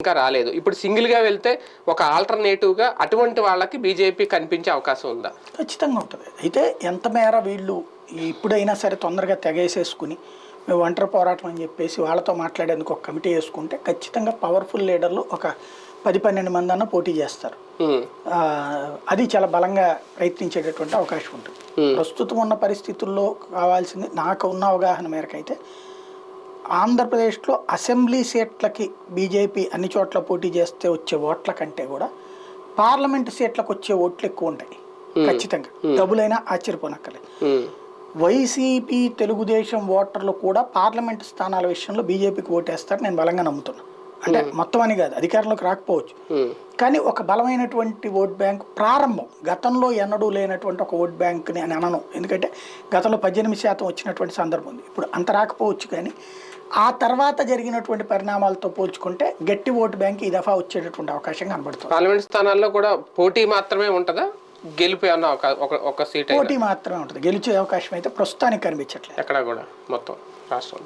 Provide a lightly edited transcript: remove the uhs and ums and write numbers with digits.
ఇంకా రాలేదు. ఇప్పుడు సింగిల్గా వెళ్తే ఒక ఆల్టర్నేటివ్గా అటువంటి వాళ్ళకి బీజేపీ కనిపించే అవకాశం ఉందా? ఖచ్చితంగా ఉంటుంది. అయితే ఎంత మేర వీళ్ళు ఇప్పుడైనా సరే తొందరగా తెగేసేసుకుని మేము ఒంటరి పోరాటం అని చెప్పేసి వాళ్ళతో మాట్లాడేందుకు ఒక కమిటీ వేసుకుంటే ఖచ్చితంగా పవర్ఫుల్ లీడర్లు ఒక 10-12 మంది అన్న పోటీ చేస్తారు. అది చాలా బలంగా ప్రయత్నించేటటువంటి అవకాశం ఉంటుంది. ప్రస్తుతం ఉన్న పరిస్థితుల్లో కావాల్సింది నాకు ఉన్న అవగాహన మేరకైతే ఆంధ్రప్రదేశ్లో అసెంబ్లీ సీట్లకి బీజేపీ అన్ని చోట్ల పోటీ చేస్తే వచ్చే ఓట్ల కంటే కూడా పార్లమెంటు సీట్లకు వచ్చే ఓట్లు ఎక్కువ ఉంటాయి. ఖచ్చితంగా డబులైనా ఆశ్చర్యపోనక్కర్లేదు. వైసీపీ తెలుగుదేశం ఓటర్లు కూడా పార్లమెంటు స్థానాల విషయంలో బీజేపీకి ఓటేస్తారు నేను బలంగా నమ్ముతున్నాను. అంటే మొత్తం అని కాదు, అధికారంలోకి రాకపోవచ్చు కానీ ఒక బలమైనటువంటి ఓట్ బ్యాంక్ ప్రారంభం గతంలో ఎన్నడూ లేనటువంటి ఒక ఓట్ బ్యాంక్ని అని అనను. ఎందుకంటే గతంలో 18% వచ్చినటువంటి సందర్భం ఉంది. ఇప్పుడు అంత రాకపోవచ్చు కానీ ఆ తర్వాత జరిగినటువంటి పరిణామాలతో పోల్చుకుంటే గట్టి ఓటు బ్యాంక్ ఈ దఫా వచ్చేటటువంటి అవకాశం కనబడుతుంది. పార్లమెంట్ స్థానాల్లో కూడా పోటీ మాత్రమే ఉంటుందా? గెలిపే అన్న ఒక సీట్ పోటీ మాత్రమే ఉంటుంది. గెలిచే అవకాశం అయితే ప్రస్తుతానికి కనిపించట్లేదు ఎక్కడ కూడా మొత్తం రాష్ట్రం.